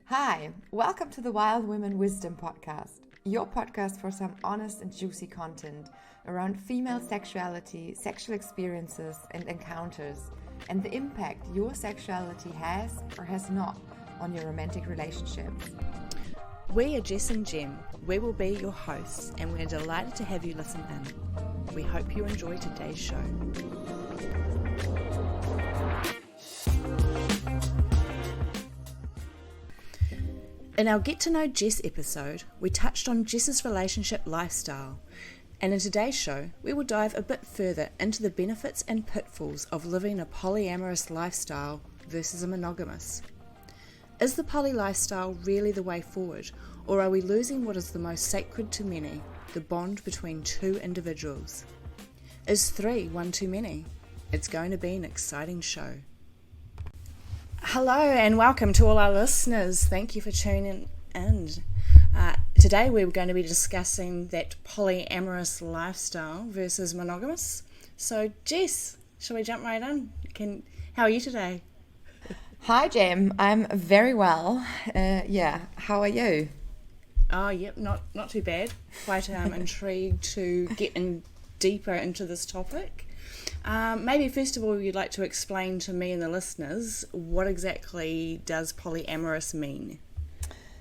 Hi, welcome to the Wild Women Wisdom Podcast, your podcast for some honest and juicy content around female sexuality, sexual experiences, and encounters, and the impact your sexuality has or has not on your romantic relationships. We are Jess and Jem. We will be your hosts, and we're delighted to have you listen in. We hope you enjoy today's show. In our Get to Know Jess episode, we touched on Jess's relationship lifestyle, and in today's show, we will dive a bit further into the benefits and pitfalls of living a polyamorous lifestyle versus a monogamous. Is the poly lifestyle really the way forward, or are we losing what is the most sacred to many, the bond between two individuals? Is 3 one too many? It's going to be an exciting show. Hello and welcome to all our listeners. Thank you for tuning in. Today we're going to be discussing that polyamorous lifestyle versus monogamous. So Jess, shall we jump right in? How are you today? Hi, Jem. I'm very well. How are you? Oh, yep, not too bad. Quite intrigued to get in deeper into this topic. Maybe first of all, you'd like to explain to me and the listeners, what exactly does polyamorous mean?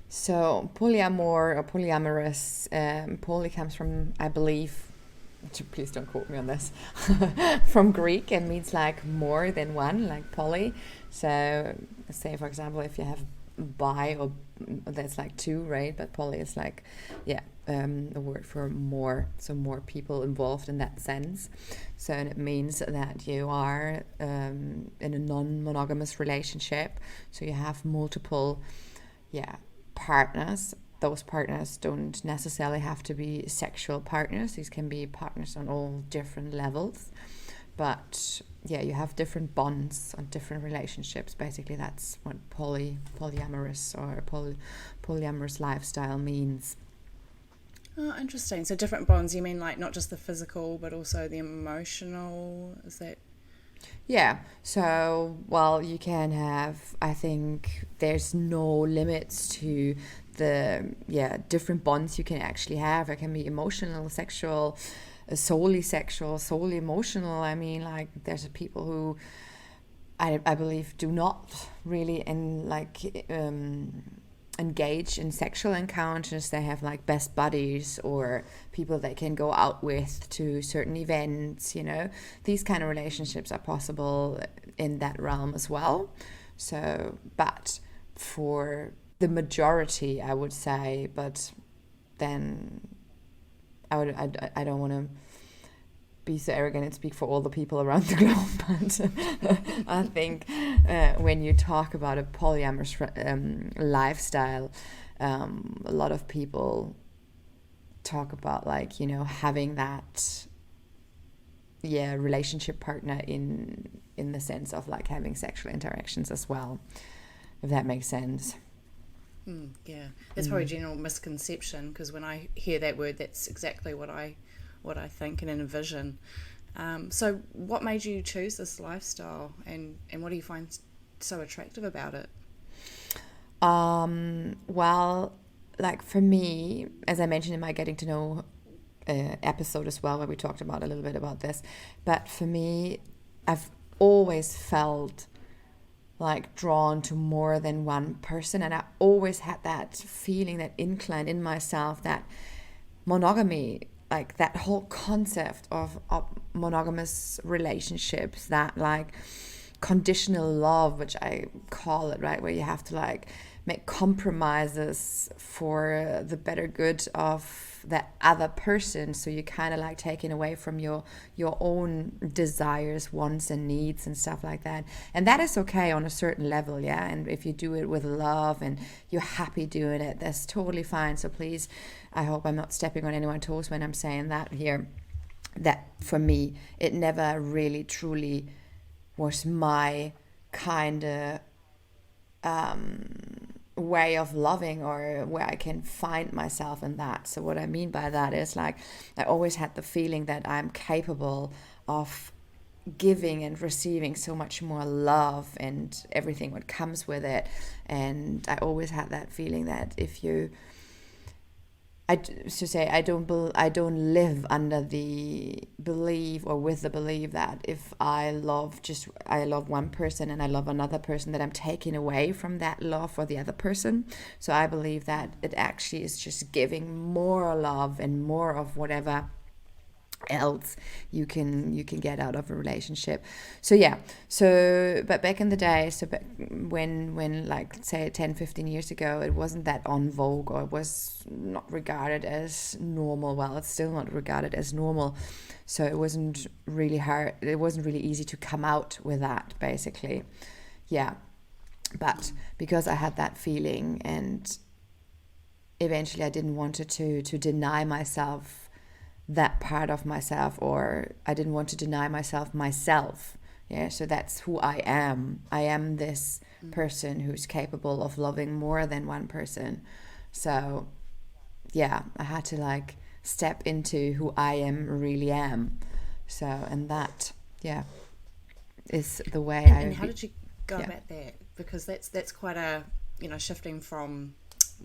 So polyamor or polyamorous, poly comes from, I believe, please don't quote me on this, from Greek, and means like more than one, like poly. So say, for example, if you have bi, or that's like two, right? But poly is like, a word for more, so more people involved in that sense. So and it means that you are in a non-monogamous relationship, so you have multiple partners. Those partners don't necessarily have to be sexual partners. These can be partners on all different levels, but you have different bonds on different relationships. Basically, that's what polyamorous or polyamorous lifestyle means. Oh, interesting. So different bonds, you mean like not just the physical, but also the emotional? Is that? Yeah. So, well, you can have, I think there's no limits to the, different bonds you can actually have. It can be emotional, sexual, solely emotional. I mean, like, there's people who I believe do not really engage in sexual encounters. They have like best buddies or people they can go out with to certain events. These kind of relationships are possible in that realm as well. So, but for the majority, I would say, but then I don't want to be so arrogant and speak for all the people around the globe, but I think when you talk about a polyamorous lifestyle, a lot of people talk about having that relationship partner in the sense of like having sexual interactions as well, if that makes sense. That's probably a general misconception, because when I hear that word, that's exactly what I think and envision. So what made you choose this lifestyle, and what do you find so attractive about it? Well, like for me, as I mentioned in my Getting to Know episode as well, where we talked about a little bit about this, but for me, I've always felt like drawn to more than one person, and I always had that feeling, that incline in myself that monogamy, like that whole concept of monogamous relationships, that like conditional love, which I call it, right, where you have to like make compromises for the better good of that other person, so you're kind of like taking away from your own desires, wants and needs and stuff like that. And that is okay on a certain level, and if you do it with love and you're happy doing it, that's totally fine. So please, I hope I'm not stepping on anyone's toes when I'm saying that here, that for me it never really truly was my kind of way of loving, or where I can find myself in that. So what I mean by that is, like, I always had the feeling that I'm capable of giving and receiving so much more love and everything what comes with it. And I always had that feeling that if you, I don't live under the belief or with the belief that if I love one person and I love another person, that I'm taking away from that love for the other person. So I believe that it actually is just giving more love and more of whatever else you can get out of a relationship. But back in the day, when like say 10-15 years ago, it wasn't that on vogue, or it was not regarded as normal. Well, it's still not regarded as normal, so it wasn't really easy to come out with that, basically. But because I had that feeling, and eventually I didn't want to deny myself that part of myself, or I didn't want to deny myself. So that's who I am. I am this person who's capable of loving more than one person. So I had to like step into who I really am. So, and that is the way and how did you go about that? Because that's quite a, shifting from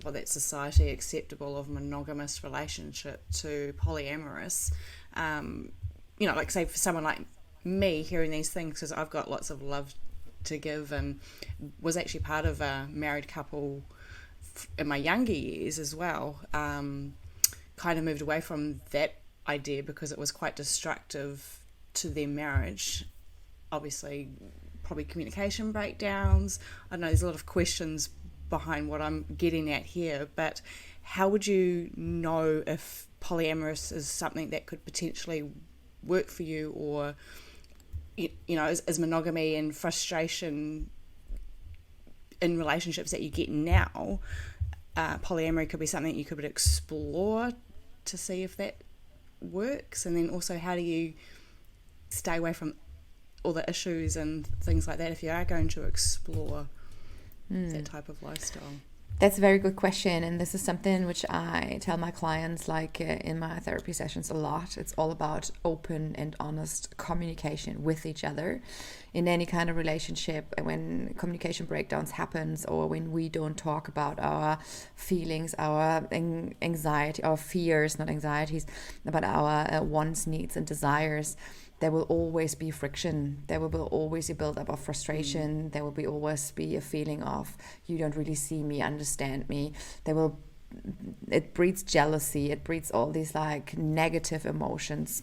that society acceptable of monogamous relationship to polyamorous. Like say for someone like me hearing these things, because I've got lots of love to give and was actually part of a married couple in my younger years as well, kind of moved away from that idea because it was quite destructive to their marriage. Obviously, probably communication breakdowns. I know there's a lot of questions behind what I'm getting at here, but how would you know if polyamorous is something that could potentially work for you, or is monogamy and frustration in relationships that you get now, polyamory could be something you could explore to see if that works? And then also, how do you stay away from all the issues and things like that if you are going to explore that type of lifestyle? That's a very good question, and this is something which I tell my clients in my therapy sessions a lot. It's all about open and honest communication with each other in any kind of relationship. When communication breakdowns happens, or when we don't talk about our feelings, our anxiety, our fears, not anxieties, but our wants, needs and desires, there will always be friction. There will always be a build-up of frustration. There will always be a feeling of, you don't really see me, understand me. It breeds jealousy. It breeds all these like negative emotions.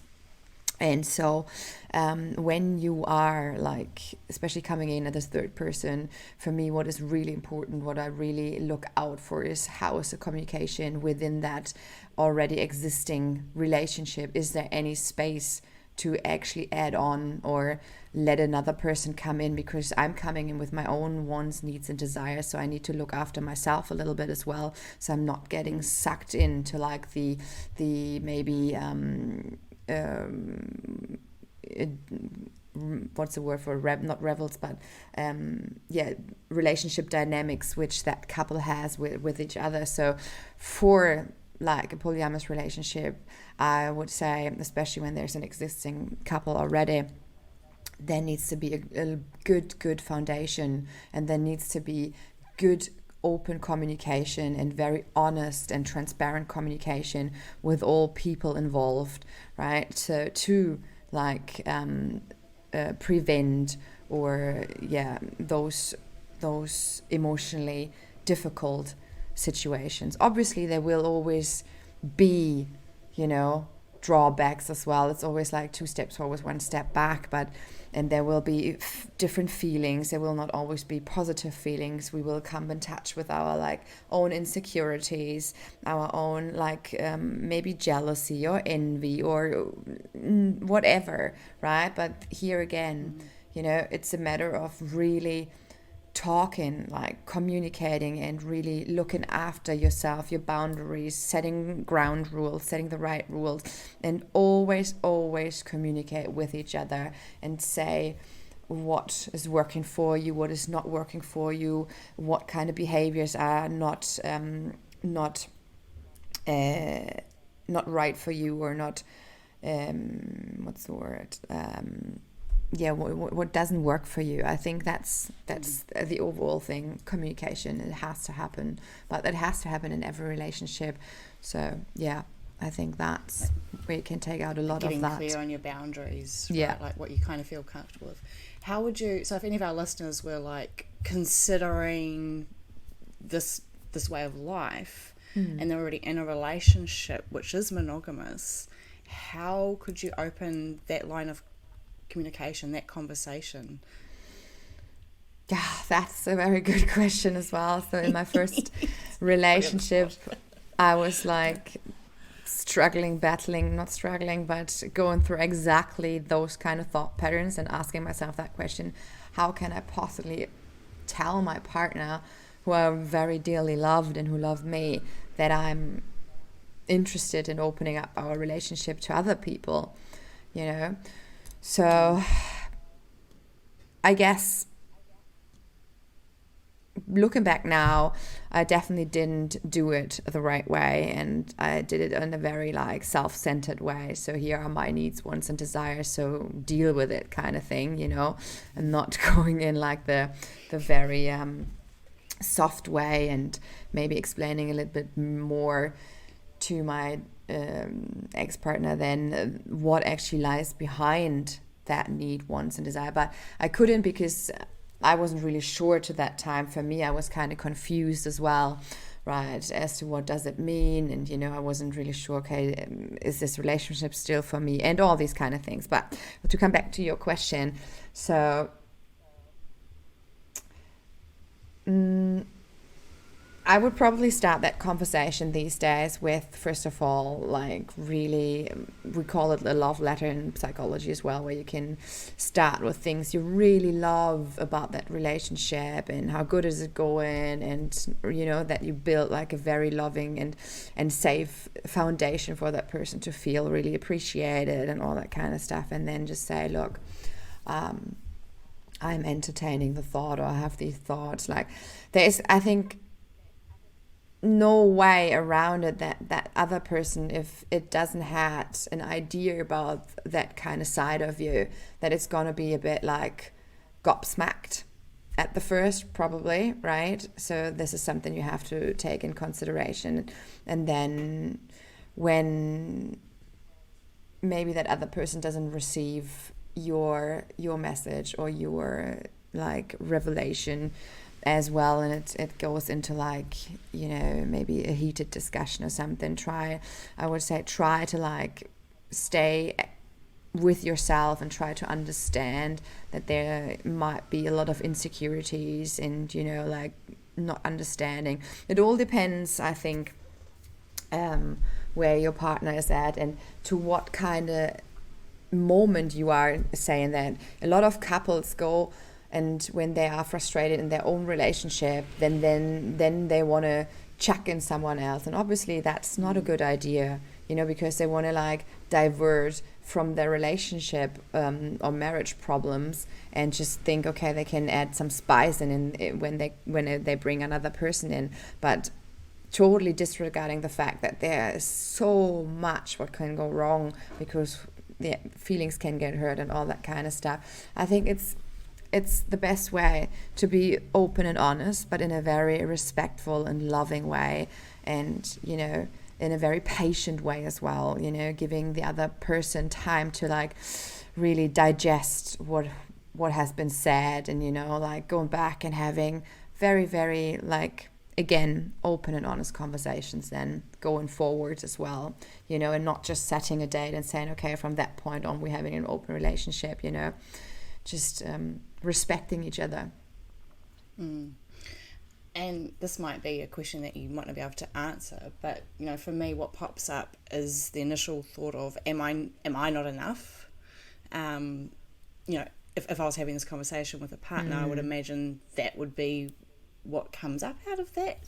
And so when you are like, especially coming in as a third person, for me, what is really important, what I really look out for is how is the communication within that already existing relationship? Is there any space to actually add on or let another person come in? Because I'm coming in with my own wants, needs and desires, so I need to look after myself a little bit as well, so I'm not getting sucked into like the maybe what's the word for not revels, but relationship dynamics which that couple has with each other. So for like a polyamorous relationship, I would say, especially when there's an existing couple already, there needs to be a good foundation, and there needs to be good open communication and very honest and transparent communication with all people involved, right? So to like prevent or those emotionally difficult situations. Obviously there will always be drawbacks as well. It's always like 2 steps forward, 1 step back, and there will be different feelings. There will not always be positive feelings. We will come in touch with our like own insecurities, our own like maybe jealousy or envy or whatever, right? But here again, it's a matter of really talking, like communicating and really looking after yourself, your boundaries, setting ground rules, setting the right rules, and always communicate with each other and say what is working for you, what is not working for you, what kind of behaviors are not right for you, or not what's the word, what doesn't work for you. I think that's the overall thing. Communication, it has to happen, but it has to happen in every relationship. So yeah, I think that's where you can take out a lot of that. Getting clear on your boundaries, right? Yeah. Like what you kind of feel comfortable with. How would you, so if any of our listeners were like considering this way of life and they're already in a relationship which is monogamous, how could you open that line of communication, that conversation? Yeah, that's a very good question as well. So in my first relationship, I was like not struggling, but going through exactly those kind of thought patterns and asking myself that question: how can I possibly tell my partner, who I very dearly loved and who loved me, that I'm interested in opening up our relationship to other people, you know? So I guess looking back now, I definitely didn't do it the right way, and I did it in a very like self-centered way. So here are my needs, wants, and desires, so deal with it kind of thing, you know, and not going in like the very soft way, and maybe explaining a little bit more to my ex-partner than what actually lies behind that need, wants, and desire. But I couldn't, because I wasn't really sure to that time. For me, I was kind of confused as well, right, as to what does it mean. And, you know, I wasn't really sure, okay, is this relationship still for me, and all these kind of things. But to come back to your question, so I would probably start that conversation these days with, first of all, like really, we call it a love letter in psychology as well, where you can start with things you really love about that relationship and how good is it going, and, you know, that you build like a very loving and safe foundation for that person to feel really appreciated and all that kind of stuff. And then just say, look, I'm entertaining the thought, or I have these thoughts. Like, there's, I think, no way around it that other person, if it doesn't have an idea about that kind of side of you, that it's gonna be a bit like gobsmacked at the first, probably, right? So this is something you have to take in consideration. And then when maybe that other person doesn't receive your message or your like revelation as well, and it goes into like, you know, maybe a heated discussion or something, I would say try to like stay with yourself and try to understand that there might be a lot of insecurities and, you know, like not understanding. It all depends, I think, where your partner is at and to what kind of moment you are saying that. A lot of couples go, and when they are frustrated in their own relationship, then they want to chuck in someone else. And obviously that's not a good idea, you know, because they want to like divert from their relationship or marriage problems and just think, okay, they can add some spice in when they bring another person in. But totally disregarding the fact that there is so much what can go wrong, because the feelings can get hurt and all that kind of stuff. I think it's the best way to be open and honest, but in a very respectful and loving way, and, you know, in a very patient way as well, you know, giving the other person time to like really digest what has been said, and, you know, like going back and having very, very, like, again, open and honest conversations then going forward as well, you know, and not just setting a date and saying, okay, from that point on we're having an open relationship, you know, just respecting each other. And this might be a question that you might not be able to answer, but, you know, for me, what pops up is the initial thought of, am I not enough? You know, if I was having this conversation with a partner, I would imagine that would be what comes up out of that.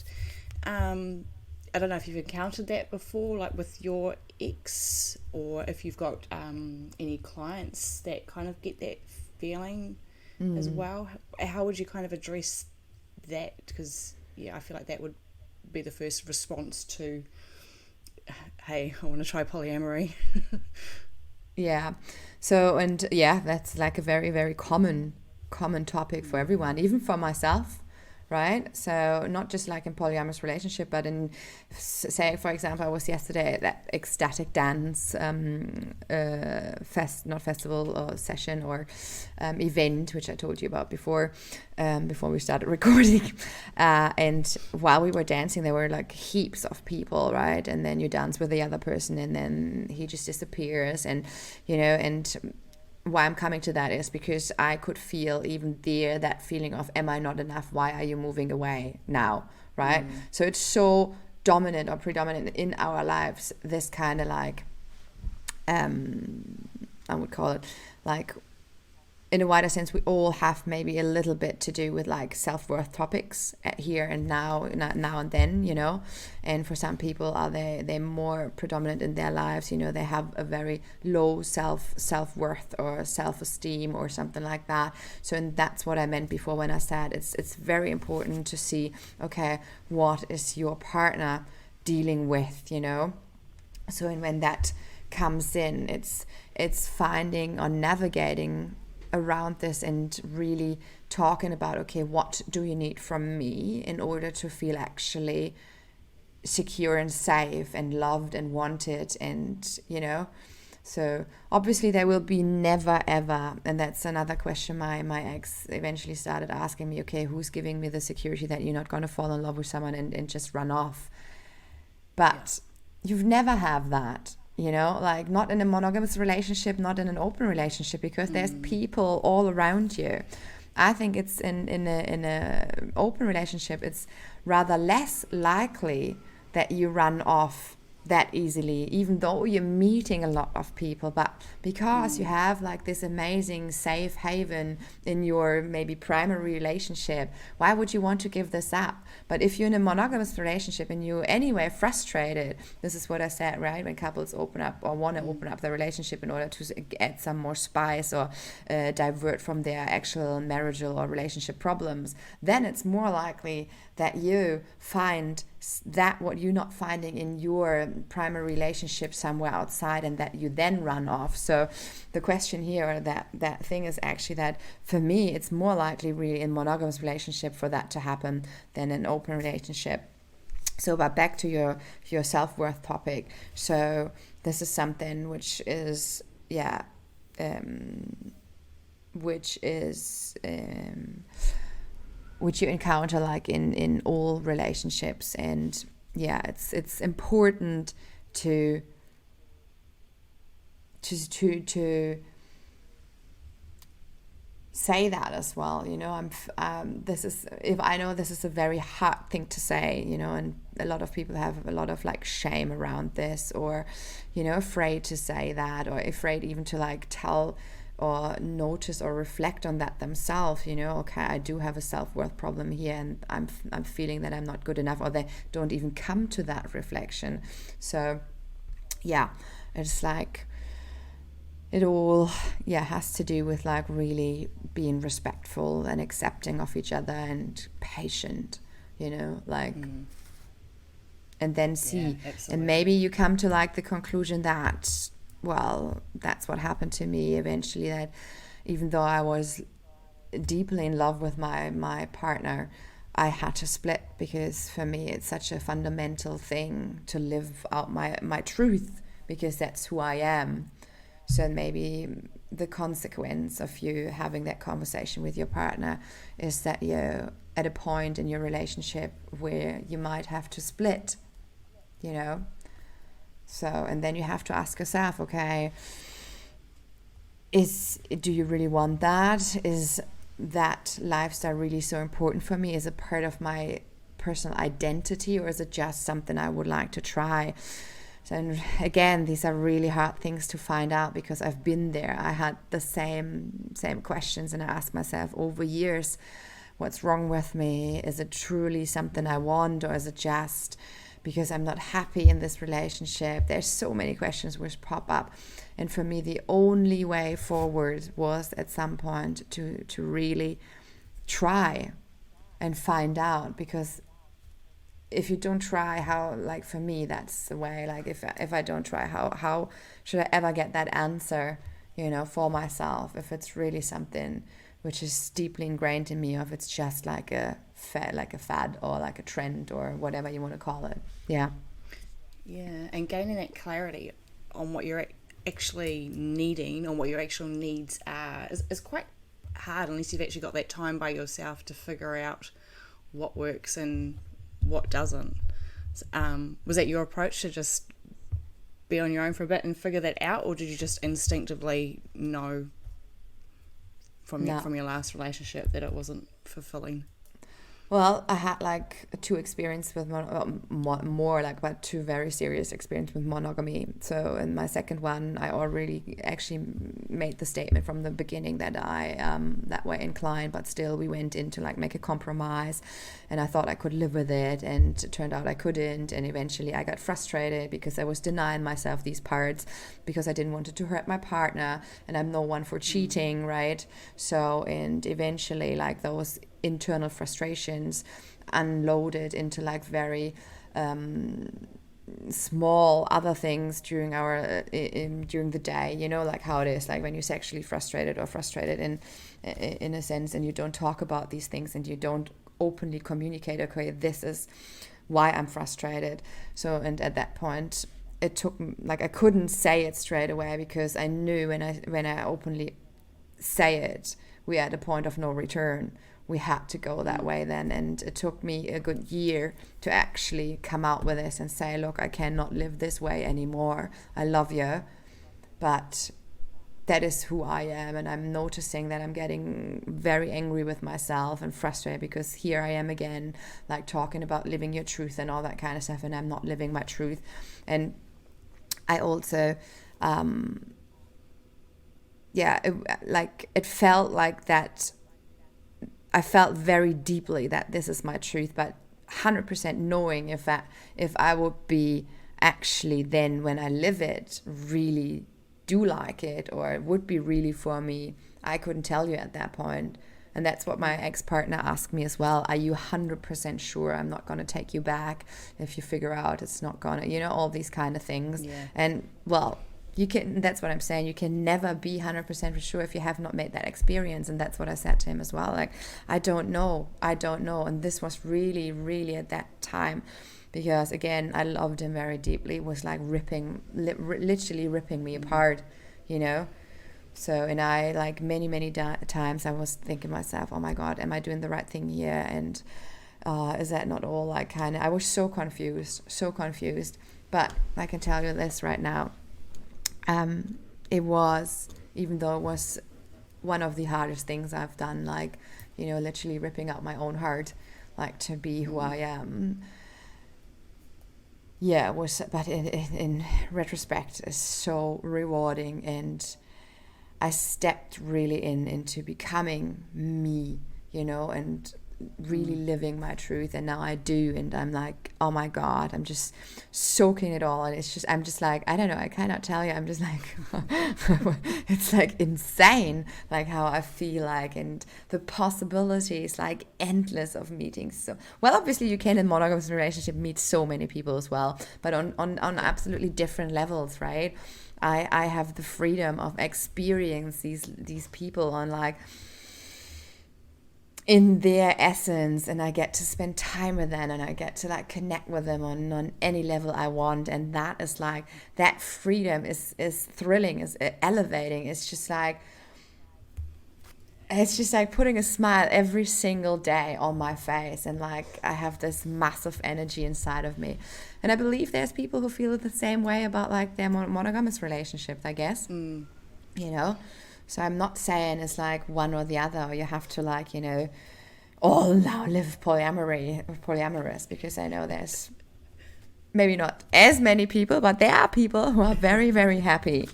I don't know if you've encountered that before, like with your ex, or if you've got any clients that kind of get that feeling as well. How would you kind of address that? Because, yeah, I feel like that would be the first response to, hey, I want to try polyamory. Yeah. So, and yeah, that's like a very, very common topic for everyone, even for myself, right? So not just like in polyamorous relationship, but in, say, for example, I was yesterday at that ecstatic dance not festival or session or event, which I told you about before we started recording. And while we were dancing, there were like heaps of people, right? And then you dance with the other person, and then he just disappears, and and why I'm coming to that is because I could feel even there that feeling of, am I not enough? Why are you moving away now? Right? So it's so dominant or predominant in our lives, this kind of like, I would call it like, in a wider sense, we all have maybe a little bit to do with like self-worth topics at here and now and then, and for some people they're more predominant in their lives, they have a very low self-worth or self-esteem or something like that. So, and that's what I meant before when I said it's very important to see, okay, what is your partner dealing with, so, and when that comes in, it's finding or navigating around this and really talking about, okay, what do you need from me in order to feel actually secure and safe and loved and wanted, and so obviously there will be never ever, and that's another question my ex eventually started asking me, okay, who's giving me the security that you're not going to fall in love with someone and just run off? But you've never have that, like not in a monogamous relationship, not in an open relationship, because there's people all around you. I think it's in a open relationship, it's rather less likely that you run off that easily, even though you're meeting a lot of people, but because you have like this amazing safe haven in your maybe primary relationship, why would you want to give this up? But if you're in a monogamous relationship and you're anyway frustrated, this is what I said, right? When couples open up or want to open up their relationship in order to add some more spice or divert from their actual marital or relationship problems, then it's more likely that you find that what you're not finding in your primary relationship somewhere outside, and that you then run off. So the question here, that thing is actually that for me, it's more likely really in monogamous relationship for that to happen than an open relationship. So, but back to your self-worth topic. So this is something which is, which you encounter like in all relationships. And it's important to say that as well. I know this is a very hard thing to say, and a lot of people have a lot of like shame around this, or afraid to say that, or afraid even to like tell or notice or reflect on that themselves, okay, I do have a self-worth problem here, and I'm feeling that I'm not good enough, or they don't even come to that reflection. So it's like it all has to do with like really being respectful and accepting of each other and patient, and then see, and maybe you come to like the conclusion that, well, that's what happened to me eventually, that even though I was deeply in love with my partner, I had to split, because for me it's such a fundamental thing to live out my truth, because that's who I am. So maybe the consequence of you having that conversation with your partner is that you're at a point in your relationship where you might have to split, So, and then you have to ask yourself, okay, do you really want that? Is that lifestyle really so important for me? Is it part of my personal identity, or is it just something I would like to try? So, and again, these are really hard things to find out, because I've been there. I had the same questions, and I asked myself over years, what's wrong with me? Is it truly something I want, or is it just because I'm not happy in this relationship? There's so many questions which pop up. And for me, the only way forward was at some point to really try and find out, because if you don't try, how, like for me, that's the way. Like if I don't try, how should I ever get that answer, you know, for myself, if it's really something which is deeply ingrained in me, or if it's just like a fad or like a trend or whatever you want to call it. Yeah. Yeah, and gaining that clarity on what you're actually needing, on what your actual needs are, is quite hard unless you've actually got that time by yourself to figure out what works and what doesn't. Was that your approach, to just be on your own for a bit and figure that out, or did you just instinctively know from your last relationship that it wasn't fulfilling? Well, I had like two experiences with more like about two very serious experiences with monogamy. So in my second one, I already actually made the statement from the beginning that I that way inclined, but still we went in to like make a compromise, and I thought I could live with it, and it turned out I couldn't, and eventually I got frustrated because I was denying myself these parts because I didn't want it to hurt my partner, and I'm no one for cheating, right? So, and eventually like those internal frustrations unloaded into like very small other things during during the day, you know, like how it is like when you're sexually frustrated in a sense, and you don't talk about these things and you don't openly communicate, okay, this is why I'm frustrated. So, and at that point it took, like, I couldn't say it straight away because I knew when I openly say it, we're at a point of no return. We had to go that way then, and it took me a good year to actually come out with this and say, look, I cannot live this way anymore. I love you, but that is who I am, and I'm noticing that I'm getting very angry with myself and frustrated because here I am again, like talking about living your truth and all that kind of stuff, and I'm not living my truth. And I also it felt like that. I felt very deeply that this is my truth, but 100% knowing if I would be actually then when I live it really do like it, or it would be really for me, I couldn't tell you at that point. And that's what my ex-partner asked me as well. Are you 100% sure I'm not going to take you back if you figure out it's not going to, you know, all these kind of things. Yeah. And well, that's what I'm saying. You can never be 100% sure if you have not made that experience. And that's what I said to him as well. Like, I don't know. And this was really, really at that time, because again, I loved him very deeply. It was like literally ripping me apart, you know? So, and I, like many times I was thinking to myself, oh my God, am I doing the right thing here? And is that not all like kind of, I was so confused. But I can tell you this right now. It was, even though it was one of the hardest things I've done, like, you know, literally ripping out my own heart, like to be who I am. Yeah, it was, but in retrospect, it's so rewarding, and I stepped really into becoming me, you know, and really living my truth. And now I do, and I'm like, oh my God, I'm just soaking it all, and I'm just like, I don't know, I cannot tell you, I'm just like it's like insane, like how I feel like, and the possibilities like endless of meetings. So, well, obviously you can in monogamous relationship meet so many people as well, but on absolutely different levels, right? I have the freedom of experience these people on like in their essence, and I get to spend time with them, and I get to like connect with them on any level I want. And that is like, that freedom is thrilling, is elevating. It's just like putting a smile every single day on my face, and like I have this massive energy inside of me. And I believe there's people who feel the same way about like their monogamous relationships, I guess. You know? So I'm not saying it's like one or the other, or you have to like, you know, all now live polyamorous, because I know there's maybe not as many people, but there are people who are very, very happy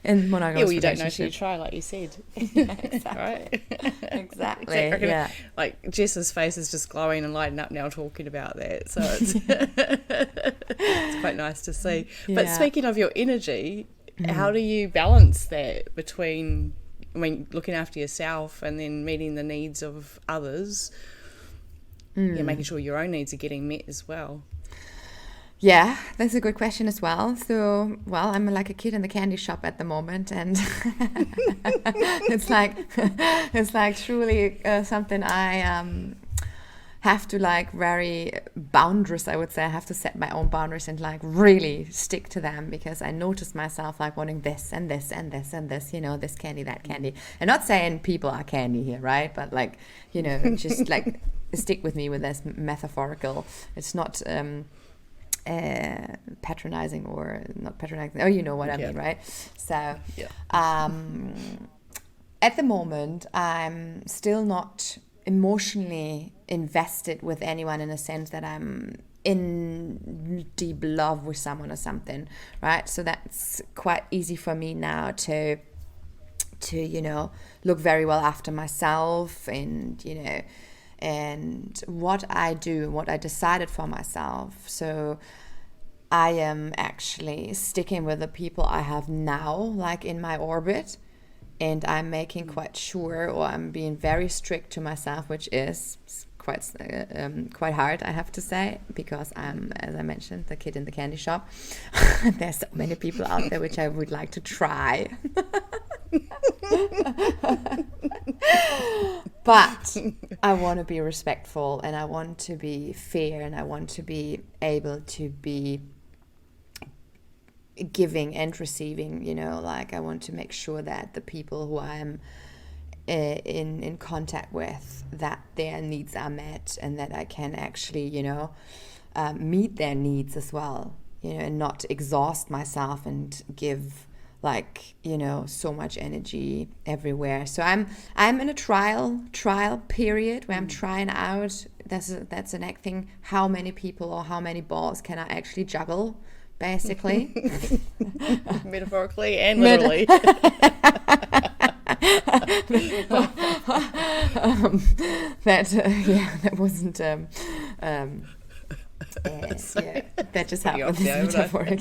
in monogamous relationships. Yeah, well, you don't know till you try, like you said. Yeah, exactly. Right? Exactly. Yeah. Like Jess's face is just glowing and lighting up now talking about that. So it's it's quite nice to see. Yeah. But speaking of your energy, how do you balance that between, I mean, looking after yourself and then meeting the needs of others? making sure your own needs are getting met as well? Yeah, that's a good question as well. So, well, I'm like a kid in the candy shop at the moment, and it's like truly something I have to like very boundaries. I would say I have to set my own boundaries and like really stick to them, because I notice myself like wanting this and this and this and this, this candy, that candy. And not saying people are candy here, right? But like, just like stick with me with this metaphorical. It's not patronizing or not patronizing. Oh, you know what I mean, right? So, at the moment, I'm still not emotionally invested with anyone in a sense that I'm in deep love with someone or something, right? So that's quite easy for me now to look very well after myself, and and what I do, what I decided for myself. So I am actually sticking with the people I have now, like in my orbit, and I'm making quite sure, or I'm being very strict to myself, which is quite hard, I have to say, because I'm, as I mentioned, the kid in the candy shop. There's so many people out there which I would like to try. But I want to be respectful, and I want to be fair, and I want to be able to be giving and receiving, like I want to make sure that the people who I'm in contact with, that their needs are met, and that I can actually, meet their needs as well, and not exhaust myself and give like, so much energy everywhere. So I'm in a trial period where I'm trying out, that's an acting, how many people or how many balls can I actually juggle, basically. Metaphorically and literally. That wasn't that just happened. Metaphoric,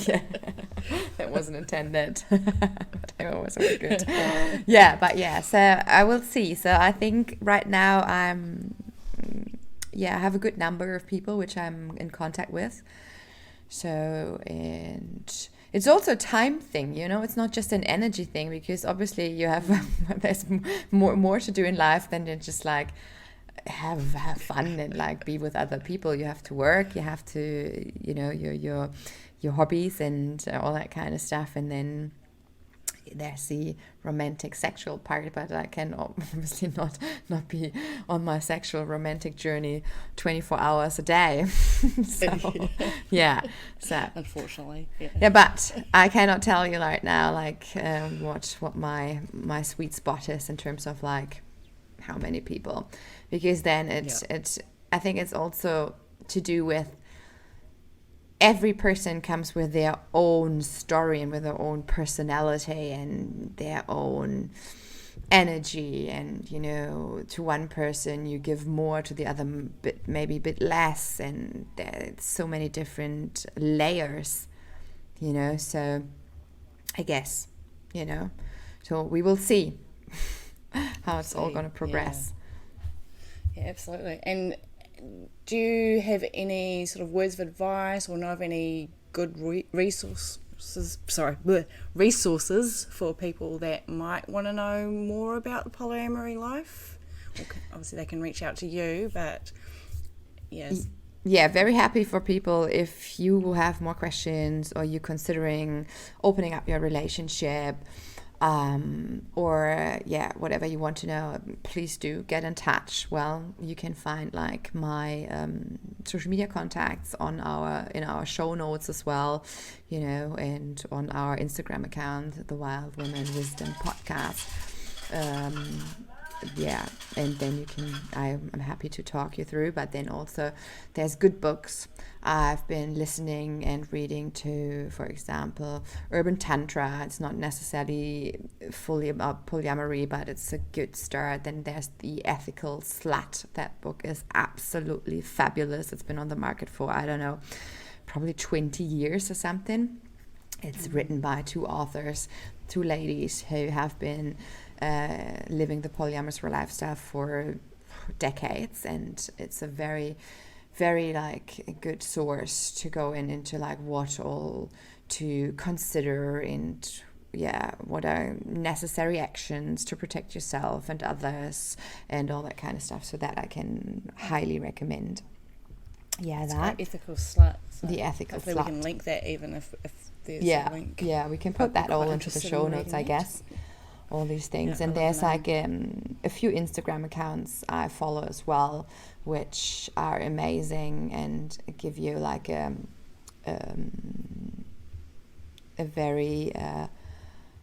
that wasn't intended. But I always was good. So I will see. So I think right now I have a good number of people which I'm in contact with. So, and it's also a time thing, it's not just an energy thing, because obviously you have there's more to do in life than just like have fun and like be with other people. You have to work, you have to, your hobbies and all that kind of stuff, and then there's the romantic sexual part, but I can obviously not be on my sexual romantic journey 24 hours a day. So unfortunately, but I cannot tell you right now like what my sweet spot is in terms of like how many people, because then it's I think it's also to do with every person comes with their own story and with their own personality and their own energy, and to one person you give more, to the other maybe a bit less, and there's so many different layers, so I guess, so we will see how it's all going to progress. Yeah, absolutely. And do you have any sort of words of advice, or know of any good resources for people that might want to know more about the polyamory life? Obviously they can reach out to you, but yes. Yeah, very happy for people if you have more questions, or you're considering opening up your relationship, or whatever you want to know, please do get in touch. Well, you can find like my social media contacts in our show notes as well, and on our Instagram account, the Wild Women Wisdom Podcast. And then I'm happy to talk you through, but then also there's good books I've been listening and reading to, for example, Urban Tantra. It's not necessarily fully about polyamory, but it's a good start. Then there's The Ethical Slut. That book is absolutely fabulous. It's been on the market for, I don't know, probably 20 years or something. It's written by two authors, two ladies who have been living the polyamorous lifestyle for decades, and it's a very, very like a good source to go into like what all to consider and what are necessary actions to protect yourself and others and all that kind of stuff. So that I can highly recommend. It's that ethical slut. So the ethical hopefully slut. We can link that even if there's a link. Yeah, we can put that all into the show notes, I guess. All these things. And there's like a few Instagram accounts I follow as well, which are amazing and give you like a very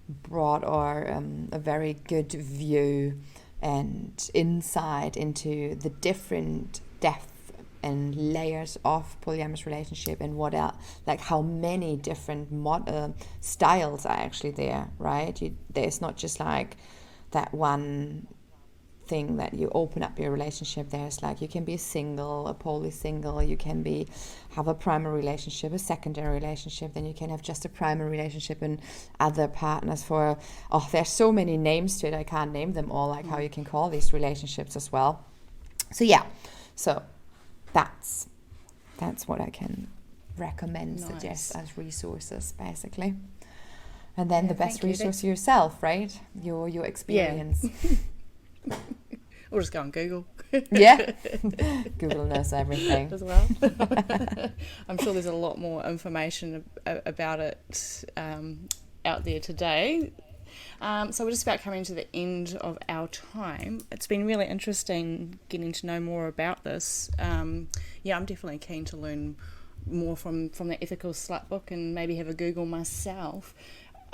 broad or a very good view and insight into the different depth and layers of polyamorous relationship, and what are like how many different styles are actually there, right? There's not just like that one thing that you open up your relationship. There's like, you can be single, a poly single, you can have a primary relationship, a secondary relationship, then you can have just a primary relationship and other partners there's so many names to it, I can't name them all, like how you can call these relationships as well. So that's what I can recommend, suggest as resources, basically. And then the best resource yourself, right? Your experience. Yeah. Or just go on Google. Yeah. Google knows everything. As well. I'm sure there's a lot more information about it out there today. So we're just about coming to the end of our time. It's been really interesting getting to know more about this. I'm definitely keen to learn more from the Ethical Slut book and maybe have a Google myself.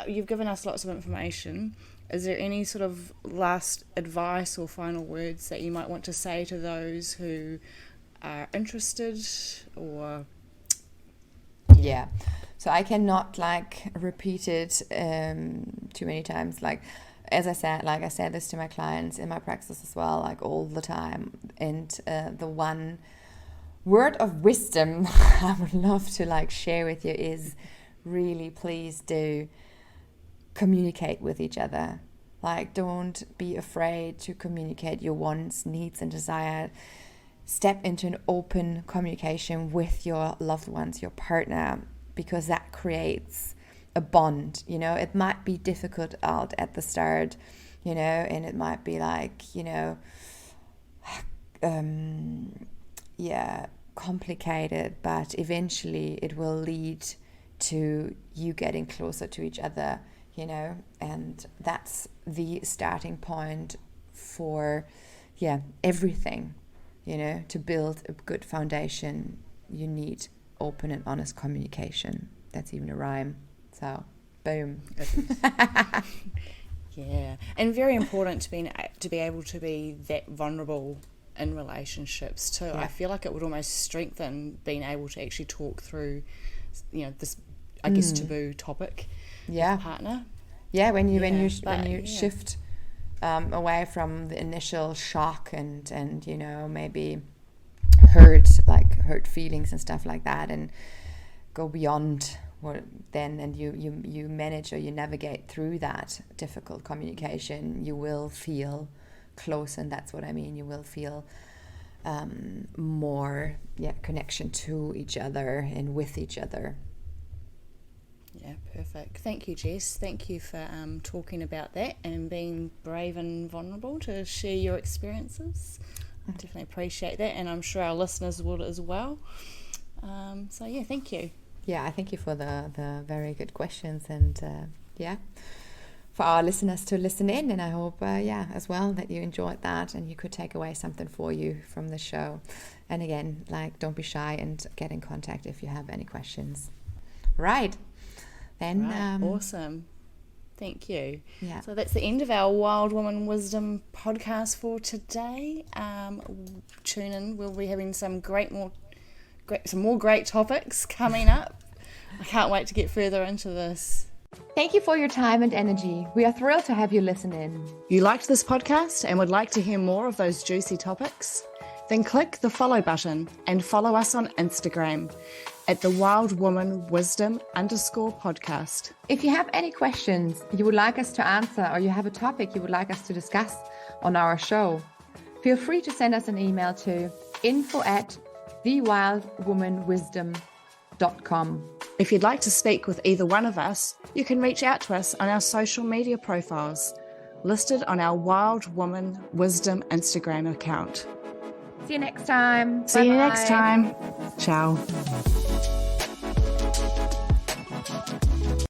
You've given us lots of information. Is there any sort of last advice or final words that you might want to say to those who are interested or... Yeah. So I cannot like repeat it too many times. Like, as I said this to my clients in my practice as well, like all the time. And the one word of wisdom I would love to like share with you is really, please do communicate with each other. Like, don't be afraid to communicate your wants, needs, and desire. Step into an open communication with your loved ones, your partner, because that creates a bond. It might be difficult out at the start, and it might be like, complicated, but eventually it will lead to you getting closer to each other, and that's the starting point for everything. To build a good foundation, you need open and honest communication. That's even a rhyme. So, boom. Yeah, and very important to be able to be that vulnerable in relationships too. Yeah. I feel like it would almost strengthen being able to actually talk through, this, I guess, taboo topic with a partner. Yeah, when you shift away from the initial shock and maybe hurt feelings and stuff like that, and go beyond and you manage, or you navigate through that difficult communication, you will feel close, and that's what I mean. You will feel more connection to each other and with each other. Yeah, perfect. Thank you, Jess. Thank you for talking about that and being brave and vulnerable to share your experiences. I definitely appreciate that, and I'm sure our listeners would as well. Thank you. Yeah, I thank you for the very good questions, and for our listeners to listen in, and I hope as well that you enjoyed that and you could take away something for you from the show. And again, don't be shy and get in contact if you have any questions. Right. Then awesome. Thank you. Yeah. So that's the end of our Wild Woman Wisdom podcast for today. Tune in. We'll be having some more great topics coming up. I can't wait to get further into this. Thank you for your time and energy. We are thrilled to have you listen in. You liked this podcast and would like to hear more of those juicy topics? Then click the follow button and follow us on Instagram at the Wild Woman Wisdom _podcast. If you have any questions you would like us to answer, or you have a topic you would like us to discuss on our show, Feel free to send us an email to info@thewildwomanwisdom.com. If you'd like to speak with either one of us, you can reach out to us on our social media profiles, listed on our Wild Woman Wisdom Instagram account. See you next time. See you Bye-bye. next time. Ciao.